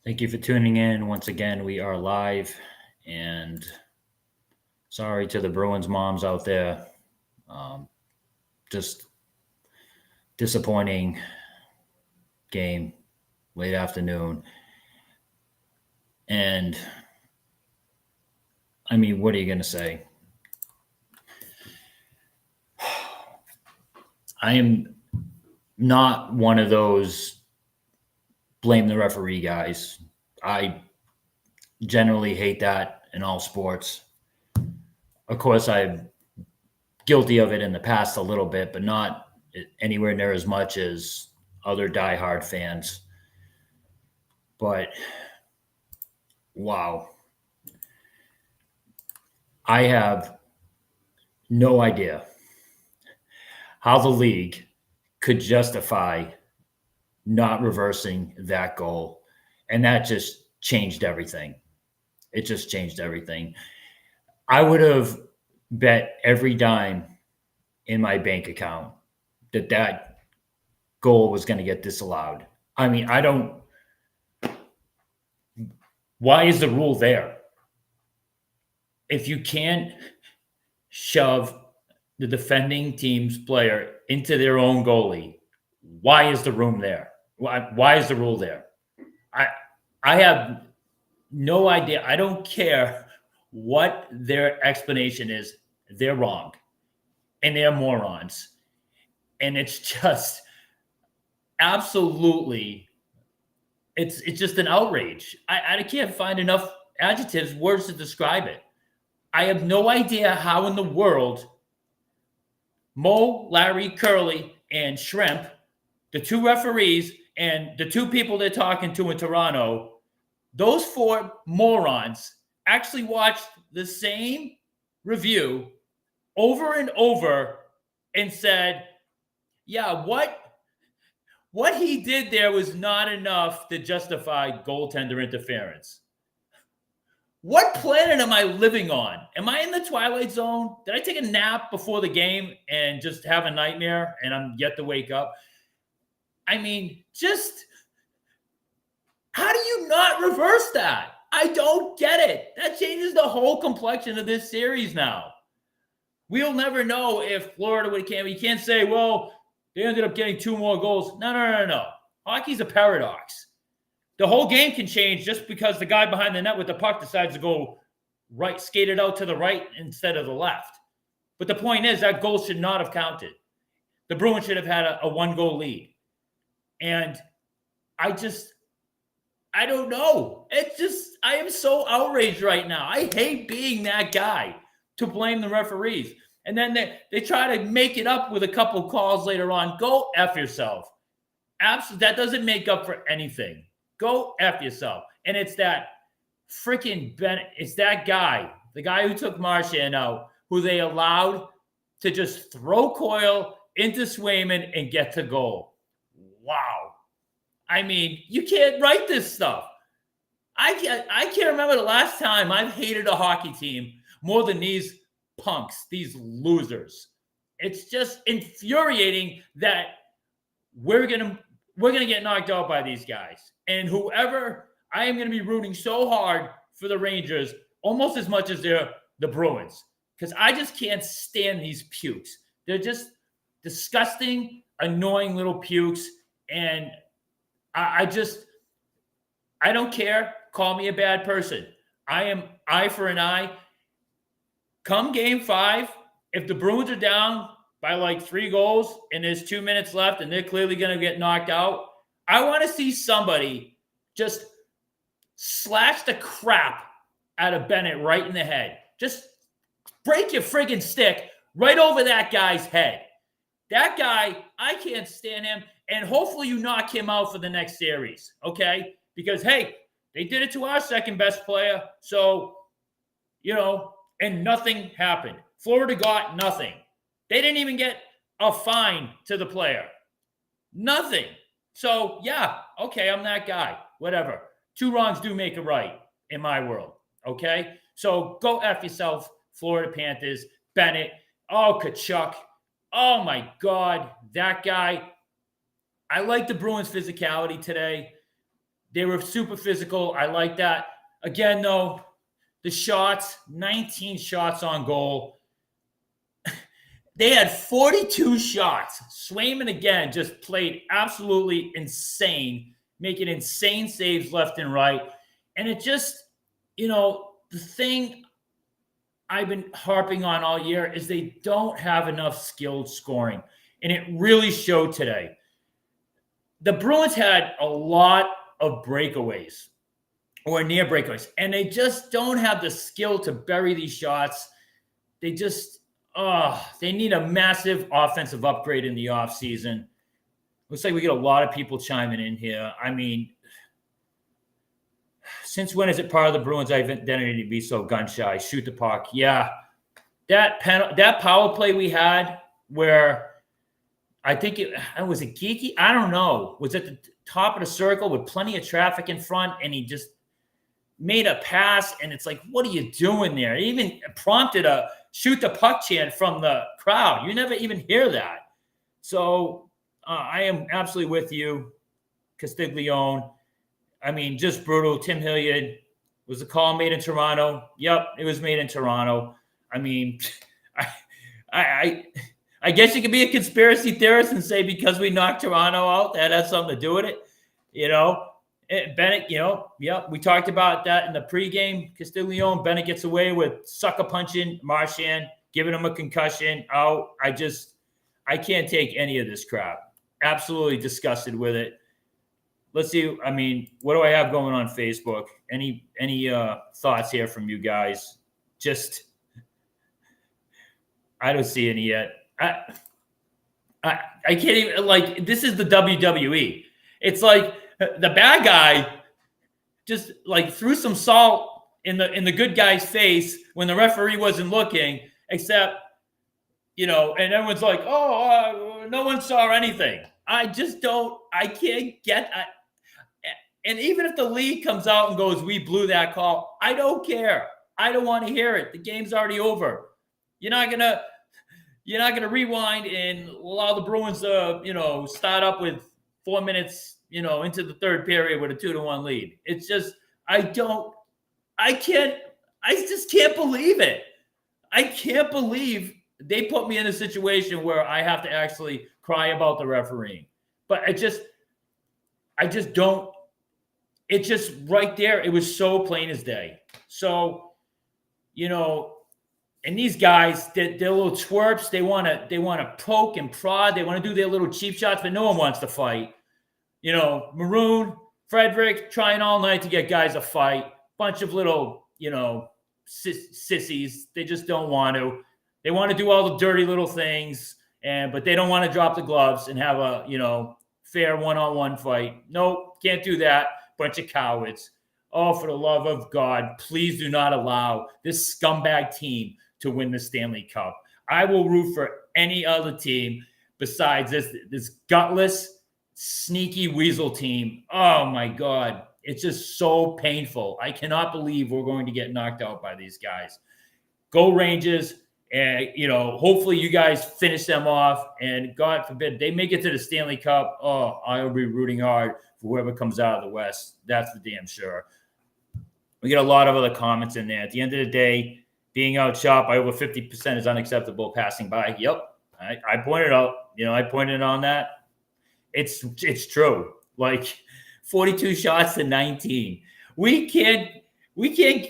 Thank you for tuning in. Once again, we are live, and sorry to the Bruins moms out there. Um, just disappointing game, late afternoon. And I mean, what are you going to say? I am not one of those blame the referee guys. I generally hate that in all sports. Of course, I'm guilty of it in the past a little bit, but not anywhere near as much as other diehard fans. But wow, I have no idea how the league could justify not reversing that goal. And that just changed everything. It just changed everything. I would have bet every dime in my bank account that goal was going to get disallowed. I mean, I don't. Why is the rule there? If you can't shove the defending team's player into their own goalie, why is the room there? Why is the rule there? I I have no idea. I don't care what their explanation is. They're wrong, and they're morons, and it's just absolutely. It's just an outrage. I can't find enough adjectives, words to describe it. I have no idea how in the world Mo, Larry, Curly, and Shrimp, the two referees, and the two people they're talking to in Toronto, those four morons actually watched the same review over and over and said, yeah, what he did there was not enough to justify goaltender interference. What planet am I living on? Am I in the Twilight Zone? Did I take a nap before the game and just have a nightmare and I'm yet to wake up? I mean, just how do you not reverse that? I don't get it. That changes the whole complexion of this series now. We'll never know if Florida would have came. You can't say, well, they ended up getting two more goals. No. Hockey's a paradox. The whole game can change just because the guy behind the net with the puck decides to go right, skate it out to the right instead of the left. But the point is that goal should not have counted. The Bruins should have had a one-goal lead. And I don't know. I am so outraged right now. I hate being that guy to blame the referees. And then they try to make it up with a couple calls later on. Go F yourself. Absolutely, that doesn't make up for anything. Go F yourself. And it's that freaking Bennett. It's that guy, the guy who took Marchand out, who they allowed to just throw Coyle into Swayman and get to goal. Wow. I mean, you can't write this stuff. I can't remember the last time I've hated a hockey team more than these punks, these losers. It's just infuriating that we're gonna get knocked out by these guys. And whoever, I am gonna be rooting so hard for the Rangers, almost as much as they're the Bruins, because I just can't stand these pukes. They're just disgusting, annoying little pukes, and I don't care. Call me a bad person. I am eye for an eye. Come game 5, if the Bruins are down by like 3 goals and there's 2 minutes left and they're clearly going to get knocked out, I want to see somebody just slash the crap out of Bennett right in the head. Just break your friggin' stick right over that guy's head. That guy, I can't stand him. And hopefully you knock him out for the next series, okay? Because, hey, they did it to our second best player. So, and nothing happened. Florida got nothing. They didn't even get a fine to the player. Nothing. So, yeah, okay, I'm that guy. Whatever. 2 wrongs do make a right in my world, okay? So go F yourself, Florida Panthers, Bennett, Kachuk. Oh, my God, that guy. I like the Bruins' physicality today. They were super physical. I like that. Again, though, the shots, 19 shots on goal. They had 42 shots. Swayman, again, just played absolutely insane, making insane saves left and right. And it just, the thing I've been harping on all year is they don't have enough skilled scoring. And it really showed today. The Bruins had a lot of breakaways or near breakaways, and they just don't have the skill to bury these shots. They just, they need a massive offensive upgrade in the offseason. Looks like we get a lot of people chiming in here. I mean, since when is it part of the Bruins' identity to be so gun shy? Shoot the puck. Yeah. That power play we had where I think it was a Geeky. I don't know. Was at the top of the circle with plenty of traffic in front, and he just made a pass, and it's like, what are you doing there? It even prompted a shoot the puck chant from the crowd. You never even hear that. So I am absolutely with you, Castiglione. I mean, just brutal. Tim Hilliard, was the call made in Toronto? Yep, it was made in Toronto. I mean, I guess you could be a conspiracy theorist and say because we knocked Toronto out, that has something to do with it. Bennett, we talked about that in the pregame. Castiglione, Bennett gets away with sucker punching Marchand, giving him a concussion out. I can't take any of this crap. Absolutely disgusted with it. Let's see. I mean, what do I have going on Facebook? Any thoughts here from you guys? I don't see any yet. I can't even, this is the WWE. It's like the bad guy just threw some salt in the good guy's face when the referee wasn't looking, except, and everyone's like, no one saw anything. I can't get. And even if the league comes out and goes, we blew that call, I don't care. I don't want to hear it. The game's already over. You're not gonna rewind and allow the Bruins to, start up with 4 minutes, into the third period with a 2-1 lead. It's just, I just can't believe it. I can't believe they put me in a situation where I have to actually cry about the refereeing. But I just don't. It's just right there. It was so plain as day. So, and these guys, they're little twerps. They want to poke and prod. They want to do their little cheap shots, but no one wants to fight. Maroon, Frederick, trying all night to get guys to fight. Bunch of little, sissies. They just don't want to. They want to do all the dirty little things, but they don't want to drop the gloves and have a, fair one-on-one fight. Nope, can't do that. Bunch of cowards. Oh, for the love of God, please do not allow this scumbag team to win the Stanley Cup. I will root for any other team besides this gutless, sneaky weasel team. Oh, my God. It's just so painful. I cannot believe we're going to get knocked out by these guys. Go Rangers. And, hopefully you guys finish them off. And God forbid they make it to the Stanley Cup. Oh, I will be rooting hard for whoever comes out of the West. That's for damn sure. We get a lot of other comments in there. At the end of the day, being outshot by over 50% is unacceptable passing by. Yep. I pointed out, I pointed on that. It's true. 42 shots to 19. We can't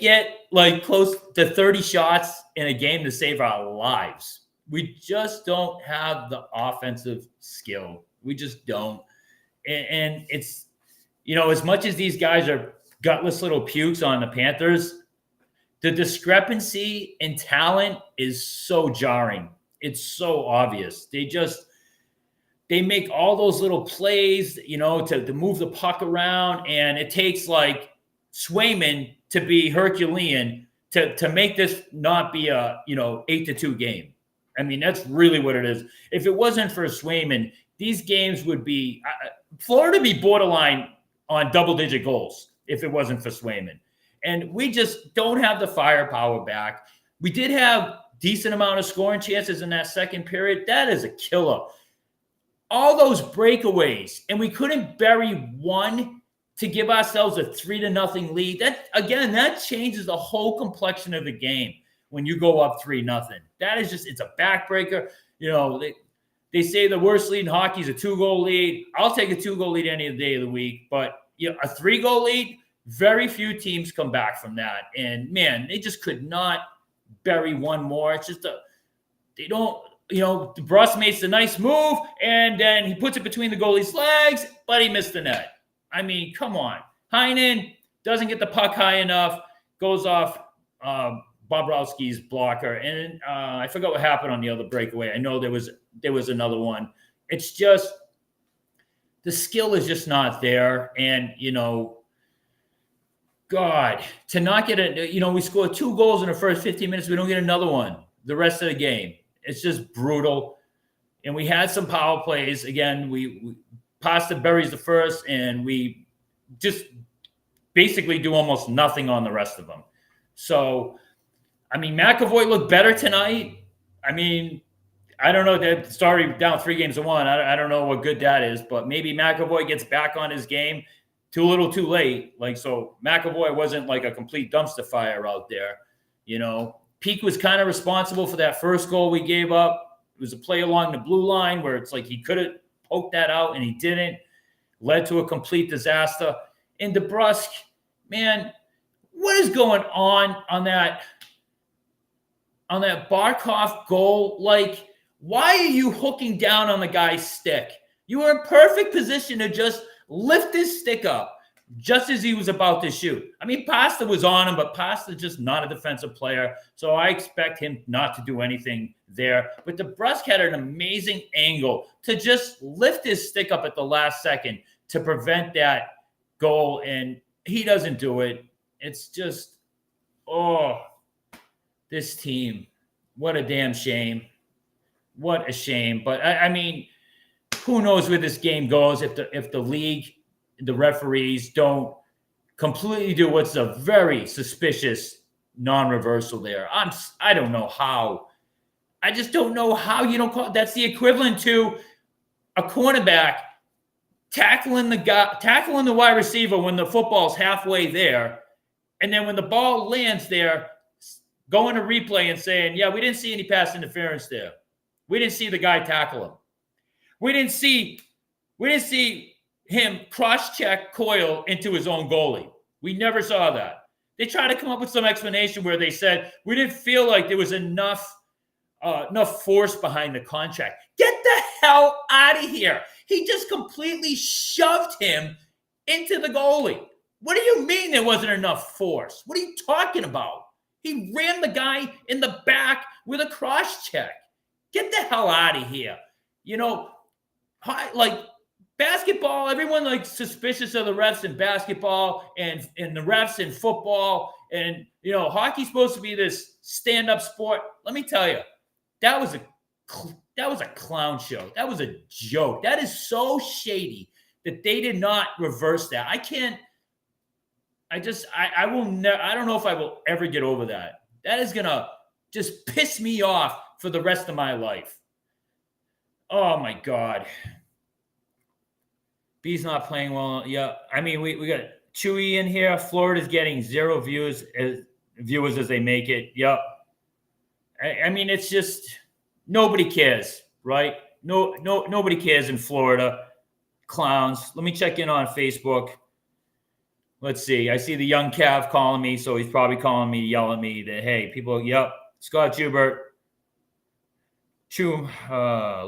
get close to 30 shots in a game to save our lives. We just don't have the offensive skill. We just don't. And it's, as much as these guys are gutless little pukes on the Panthers, the discrepancy in talent is so jarring. It's so obvious. They make all those little plays, to move the puck around. And it takes Swayman to be Herculean to make this not be a 8-2 game. I mean, that's really what it is. If it wasn't for Swayman, these games would be Florida would be borderline on double-digit goals if it wasn't for Swayman. And we just don't have the firepower back. We did have decent amount of scoring chances in that second period. That is a killer. All those breakaways, and we couldn't bury one to give ourselves a 3-0 lead. That changes the whole complexion of the game when you go up 3-0. That is just, it's a backbreaker. They say the worst lead in hockey is a 2-goal lead. I'll take a 2-goal lead any day of the week, but a 3-goal lead, very few teams come back from that. And man, they just could not bury one more. It's just they don't. DeBrus makes a nice move, and then he puts it between the goalie's legs, but he missed the net. I mean, come on. Heinen doesn't get the puck high enough, goes off Bobrovsky's blocker, and I forgot what happened on the other breakaway. I know there was another one. It's just the skill is just not there, and God, to not get we scored 2 goals in the first 15 minutes. We don't get another one the rest of the game. It's just brutal. And we had some power plays. Again, we Pasta buries the first, and we just basically do almost nothing on the rest of them. So, I mean, McAvoy looked better tonight. I mean, I don't know. That sorry, down 3-1. I don't know what good that is, but maybe McAvoy gets back on his game too little, too late. So McAvoy wasn't like a complete dumpster fire out there, Peak was kind of responsible for that first goal we gave up. It was a play along the blue line where it's like he could have poked that out and he didn't. Led to a complete disaster. And DeBrusque, man, what is going on that Barkov goal? Like, why are you hooking down on the guy's stick? You were in perfect position to just lift his stick up just as he was about to shoot. I mean, Pasta was on him, but Pasta's just not a defensive player, so I expect him not to do anything there. But DeBrusque had an amazing angle to just lift his stick up at the last second to prevent that goal, and he doesn't do it. It's just, this team, what a damn shame. What a shame. But, I mean, who knows where this game goes if the league, the referees don't completely do what's a very suspicious non-reversal there. I don't know how. I just don't know how you don't call it. That's the equivalent to a cornerback tackling the wide receiver when the football's halfway there, and then when the ball lands there, going to replay and saying, yeah, we didn't see any pass interference there. We didn't see the guy tackle him. We didn't see him cross-check Coyle into his own goalie. We never saw that. They tried to come up with some explanation where they said, we didn't feel like there was enough force behind the contract. Get the hell out of here. He just completely shoved him into the goalie. What do you mean there wasn't enough force? What are you talking about? He ran the guy in the back with a cross-check. Get the hell out of here. Basketball, everyone suspicious of the refs in basketball and the refs in football. And, hockey's supposed to be this stand-up sport. Let me tell you, that was a clown show. That was a joke. That is so shady that they did not reverse that. I don't know if I will ever get over that. That is going to just piss me off for the rest of my life. Oh, my God. B's not playing well. Yeah, I mean, we got Chewy in here. Florida's getting 0 viewers as they make it. Yep. I mean, it's just nobody cares, right? Nobody cares in Florida. Clowns. Let me check in on Facebook. Let's see. I see the young Cav calling me, so he's probably calling me, yelling at me that, hey, people, yep. Scott Jubert.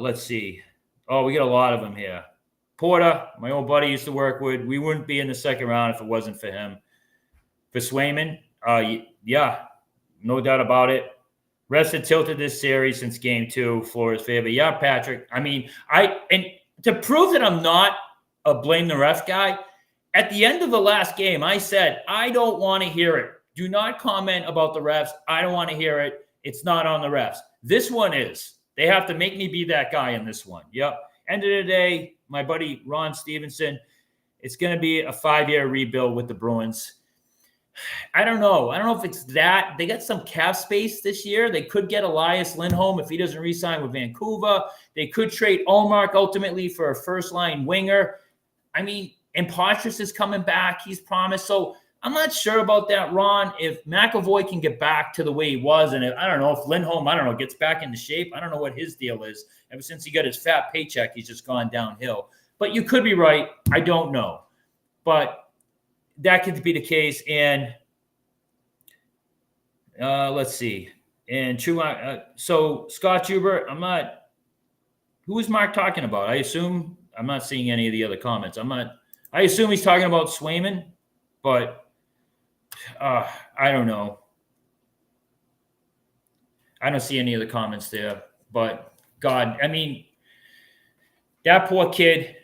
Let's see. Oh, we got a lot of them here. Porter, my old buddy used to work with. We wouldn't be in the second round if it wasn't for him. For Swayman, yeah, no doubt about it. Refs had tilted this series since game 2, Florida's favor. Yeah, Patrick. I mean, and to prove that I'm not a blame the ref guy, at the end of the last game, I said, I don't want to hear it. Do not comment about the refs. I don't want to hear it. It's not on the refs. This one is. They have to make me be that guy in this one. Yep. End of the day, my buddy Ron Stevenson, it's going to be a 5-year rebuild with the Bruins. I don't know. I don't know if it's that. They got some cap space this year. They could get Elias Lindholm if he doesn't re-sign with Vancouver. They could trade Ullmark ultimately for a first-line winger. I mean, And Poitras is coming back. He's promised. So I'm not sure about that, Ron. If McAvoy can get back to the way he was, and I don't know if Lindholm, gets back into shape. I don't know what his deal is. Ever since he got his fat paycheck, he's just gone downhill. But you could be right. I don't know. But that could be the case. And let's see. And true. So Scott Hubert, who is Mark talking about? I assume I'm not seeing any of the other comments. I assume he's talking about Swayman, but I don't know. I don't see any of the comments there. But God, I mean, that poor kid.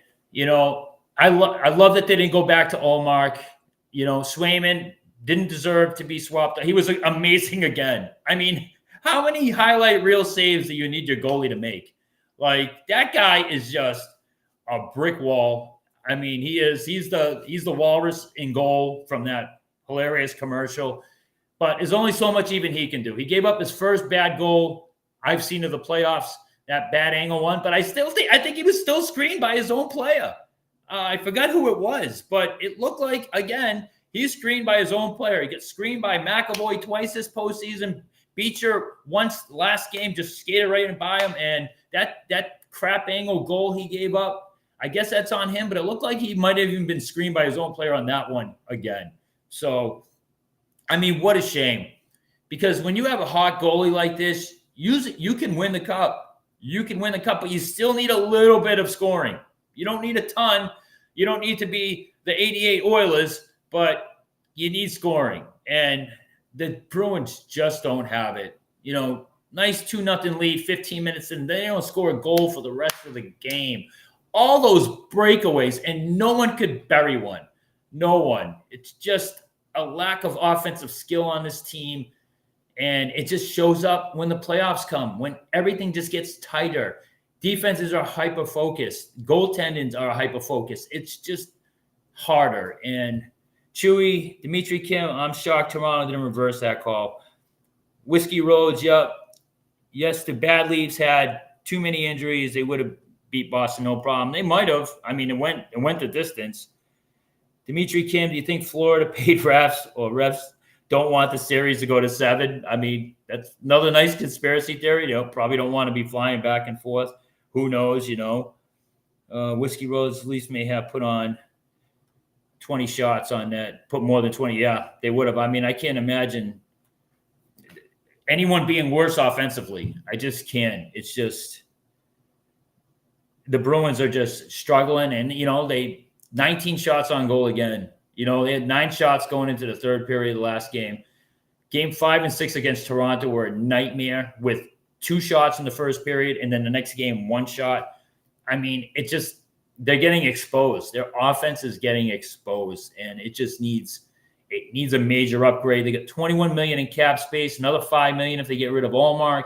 I love that they didn't go back to Allmark. Swayman didn't deserve to be swapped. He was amazing again. I mean, how many highlight reel saves do you need your goalie to make? Like, that guy is just a brick wall. I mean, he's the walrus in goal from that hilarious commercial. But there's only so much even he can do. He gave up his first bad goal I've seen of the playoffs, that bad angle one. But I think he was still screened by his own player. I forgot who it was, but it looked like, again, he's screened by his own player. He gets screened by McAvoy twice this postseason. Beecher once last game just skated right in by him, and that crap angle goal he gave up, I guess that's on him, but it looked like he might have even been screened by his own player on that one again. So, I mean, what a shame. Because when you have a hot goalie like this, you can win the cup. You can win the cup, but you still need a little bit of scoring. You don't need a ton. You don't need to be the 88 Oilers, but you need scoring. And the Bruins just don't have it. Nice 2-0 lead, 15 minutes, and they don't score a goal for the rest of the game. All those breakaways, and no one could bury one. No one. It's just a lack of offensive skill on this team, and it just shows up when the playoffs come, when everything just gets tighter. Defenses are hyper-focused. Goaltendings are hyper-focused. It's just harder. And Chewy, Dimitri Kim, I'm shocked Toronto didn't reverse that call. Whiskey Rhodes, yep. Yes, the Bad Leafs had too many injuries. They would have beat Boston, no problem. They might have. I mean, it went the distance. Dimitri Kim, do you think Florida paid refs or refs don't want the series to go to 7? I mean, that's another nice conspiracy theory. Probably don't want to be flying back and forth. Who knows, Whiskey Rhodes Leafs may have put on 20 shots on that, put more than 20. Yeah, they would have. I mean, I can't imagine anyone being worse offensively. I just can't. It's just the Bruins are just struggling, and they 19 shots on goal again. They had 9 shots going into the third period of the last game. Game 5 and 6 against Toronto were a nightmare with 2 shots in the first period, and then the next game 1 shot. I mean, they're getting exposed. Their offense is getting exposed, and it just needs a major upgrade. They got $21 million in cap space, another $5 million if they get rid of Allmark.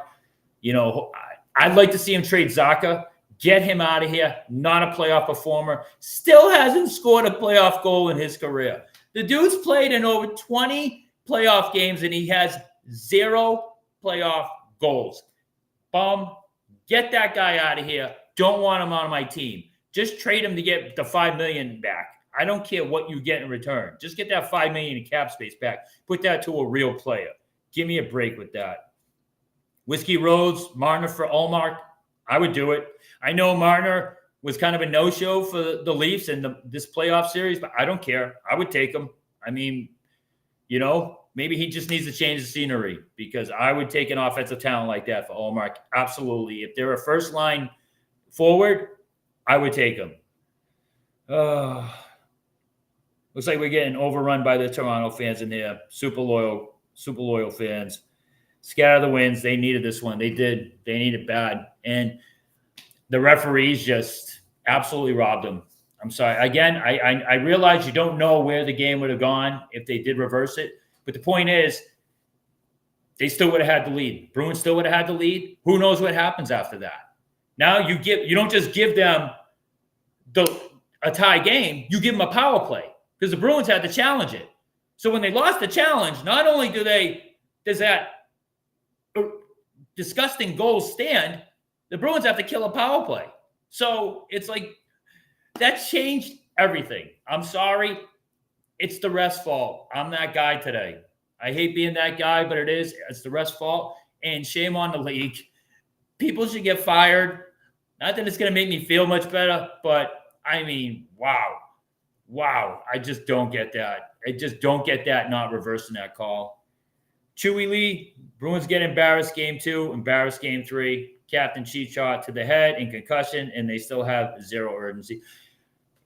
I'd like to see him trade Zacha, get him out of here. Not a playoff performer. Still hasn't scored a playoff goal in his career. The dude's played in over 20 playoff games, and he has 0 playoff goals. Get that guy out of here. Don't want him on my team. Just trade him to get the $5 million back. I don't care what you get in return. Just get that $5 million in cap space back. Put that to a real player. Give me a break with that. Whiskey Rhodes, Marner for Allmark. I would do it. I know Marner was kind of a no-show for the Leafs in this playoff series, but I don't care. I would take him. I mean, maybe he just needs to change the scenery, because I would take an offensive talent like that for Allmark. Absolutely. If they're a first-line forward, I would take him. Looks like we're getting overrun by the Toronto fans in here. Super loyal fans. Scatter the wins. They needed this one. They did. They need it bad. And the referees just absolutely robbed them. I'm sorry. Again, I realize you don't know where the game would have gone if they did reverse it. But the point is, they still would have had the lead. Bruins still would have had the lead. Who knows what happens after that? Now you don't just give them a tie game. You give them a power play, because the Bruins had to challenge it. So when they lost the challenge, not only does that disgusting goal stand, the Bruins have to kill a power play. So it's like that changed Everything. I'm sorry. It's the ref's fault. I'm that guy today. I hate being that guy, but it is. It's the ref's fault. And shame on the league. People should get fired. Not that it's going to make me feel much better, but I mean, wow. Wow. I just don't get that. I just don't get that not reversing that call. Chewy Lee, Bruins get embarrassed game 2, embarrassed game 3. Captain cheat shot to the head and concussion, and they still have zero urgency.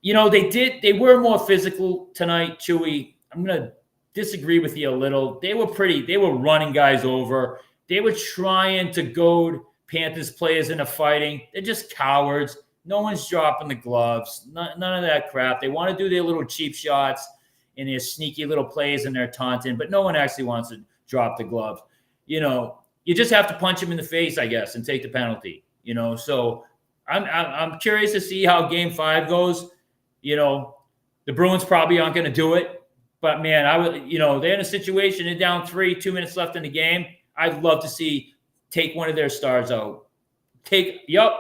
You know, they were more physical tonight, Chewy. I'm going to disagree with you a little. They were running guys over. They were trying to goad Panthers players into fighting. They're just cowards. No one's dropping the gloves. None of that crap. They want to do their little cheap shots and their sneaky little plays and their taunting, but no one actually wants to drop the glove. You know, you just have to punch him in the face, I guess, and take the penalty. You know, so I'm curious to see how Game 5 goes. You know, the Bruins probably aren't going to do it, but man, I would. You know, they're in a situation. They're down 3, 2 minutes left in the game. I'd love to see take one of their stars out. Yep.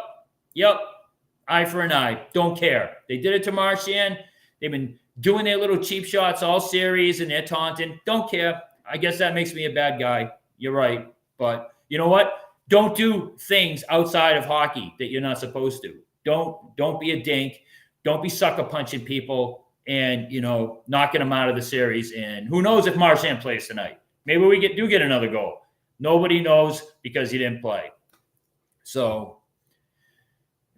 Eye for an eye. Don't care. They did it to Marchand. They've been doing their little cheap shots all series, and they're taunting. Don't care. I guess that makes me a bad guy. You're right. But you know what? Don't do things outside of hockey that you're not supposed to. Don't be a dink. Don't be sucker punching people and, you know, knocking them out of the series. And who knows if Marchand plays tonight? Maybe we do get another goal. Nobody knows because he didn't play. So,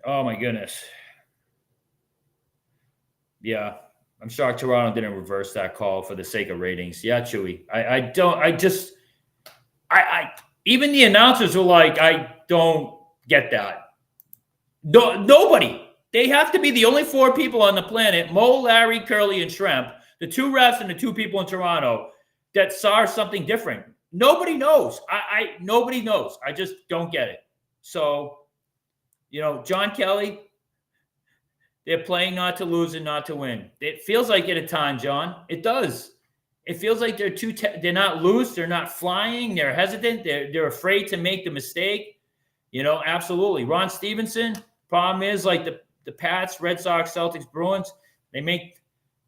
oh my goodness. Yeah, I'm shocked Toronto didn't reverse that call for the sake of ratings. Yeah, Chewy. Even the announcers were like, I don't get that. Nobody. They have to be the only 4 people on the planet, Mo, Larry, Curly, and Shrimp, the 2 refs and the 2 people in Toronto, that saw something different. Nobody knows. Nobody knows. I just don't get it. So, you know, John Kelly, they're playing not to lose and not to win. It feels like it at times, John. It does. It feels like they're not loose. They're not flying. They're hesitant. They're afraid to make the mistake. You know, absolutely. Ron Stevenson, problem is like the Pats, Red Sox, Celtics, Bruins, they make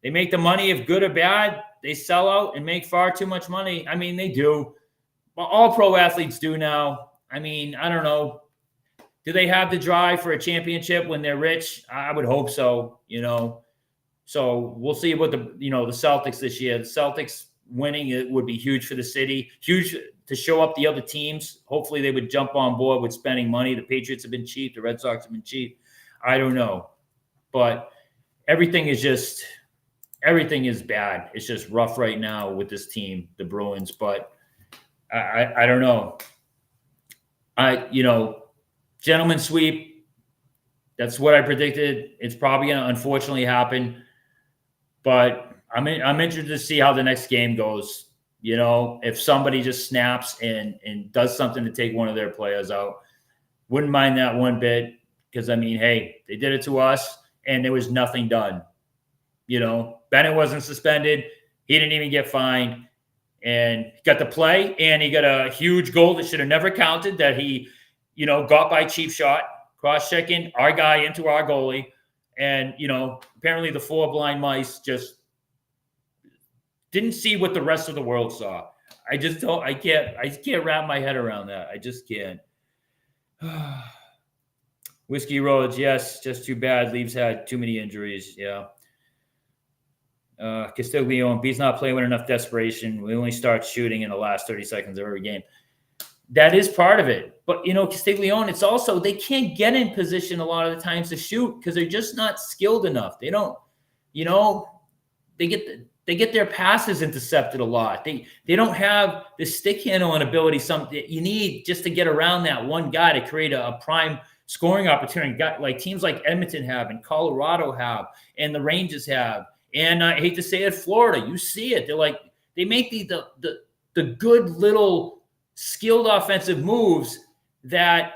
the money if good or bad. They sell out and make far too much money. I mean, they do. Well, all pro athletes do now. I mean, I don't know. Do they have the drive for a championship when they're rich? I would hope so, you know. So we'll see what the Celtics this year. The Celtics winning, it would be huge for the city, huge to show up the other teams. Hopefully they would jump on board with spending money. The Patriots have been cheap. The Red Sox have been cheap. I don't know. But everything is bad. It's just rough right now with this team, the Bruins. But I don't know. Gentleman sweep. That's what I predicted. It's probably going to unfortunately happen. But I'm interested to see how the next game goes. You know, if somebody just snaps and does something to take one of their players out, wouldn't mind that one bit. Because, I mean, hey, they did it to us, and there was nothing done. You know, Bennett wasn't suspended. He didn't even get fined. And he got to play, and he got a huge goal that should have never counted that he, you know, got by cheap shot, cross-checking our guy into our goalie. And, you know, apparently the 4 blind mice just didn't see what the rest of the world saw. I can't wrap my head around that. I just can't. Whiskey Roads, yes, just too bad. Leaves had too many injuries. Yeah. Castiglione, B's not playing with enough desperation. We only start shooting in the last 30 seconds of every game. That is part of it. But, you know, Castiglione, it's also they can't get in position a lot of the times to shoot because they're just not skilled enough. They don't, you know, they get their passes intercepted a lot. They don't have the stick handling ability something you need just to get around that one guy to create a prime scoring opportunity. Got like teams like Edmonton have and Colorado have and the Rangers have. And I hate to say it, Florida, you see it. They're like they make the good little skilled offensive moves that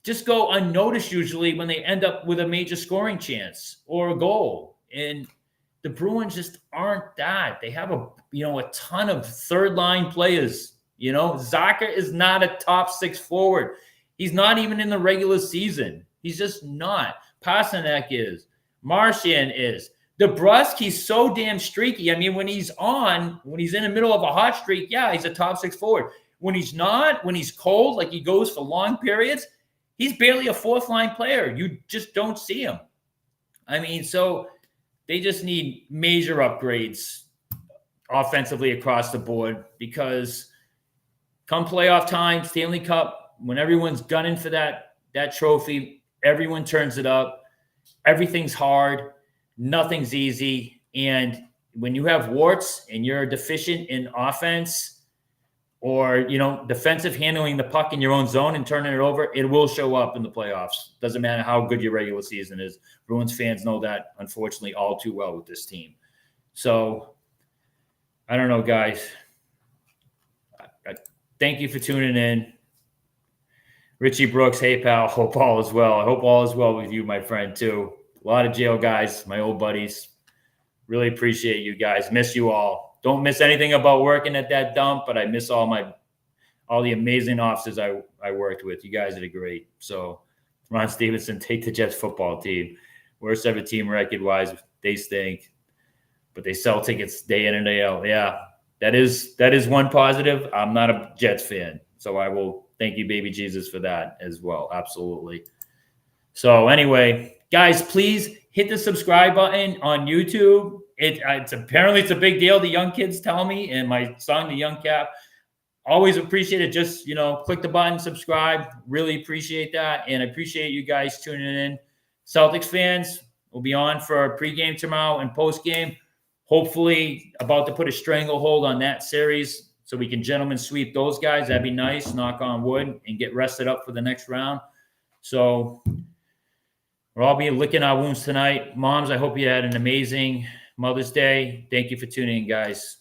just go unnoticed usually when they end up with a major scoring chance or a goal. And the Bruins just aren't that. They have a ton of third line players. You know, Zacha is not a top 6 forward. He's not even in the regular season. He's just not. Pasternak is. Marchand is. DeBrusky's so damn streaky. I mean, when he's in the middle of a hot streak, yeah, he's a top 6 forward. When he's not, when he's cold, like he goes for long periods, he's barely a fourth line player. You just don't see him. I mean, so they just need major upgrades offensively across the board, because come playoff time, Stanley Cup, when everyone's gunning for that trophy, everyone turns it up. Everything's hard. Nothing's easy. And when you have warts and you're deficient in offense or, defensive handling the puck in your own zone and turning it over, it will show up in the playoffs. Doesn't matter how good your regular season is. Bruins fans know that, unfortunately, all too well with this team. So, I don't know, guys. Thank you for tuning in. Richie Brooks, hey, pal. Hope all is well. I hope all is well with you, my friend, too. A lot of jail guys, my old buddies. Really appreciate you guys. Miss you all. Don't miss anything about working at that dump, but I miss all the amazing officers I worked with. You guys did great. So, Ron Stevenson, take the Jets football team. Worst ever team record-wise. They stink. But they sell tickets day in and day out. Yeah, that is one positive. I'm not a Jets fan, so I will thank you, baby Jesus, for that as well. Absolutely. So anyway, guys, please hit the subscribe button on YouTube. It's apparently a big deal. The young kids tell me, and my song, The Young Cap, always appreciate it. Just, click the button, subscribe. Really appreciate that. And I appreciate you guys tuning in. Celtics fans, will be on for our pregame tomorrow and postgame. Hopefully about to put a stranglehold on that series so we can gentlemen sweep those guys. That'd be nice, knock on wood, and get rested up for the next round. So we'll all be licking our wounds tonight. Moms, I hope you had an amazing Mother's Day. Thank you for tuning in, guys.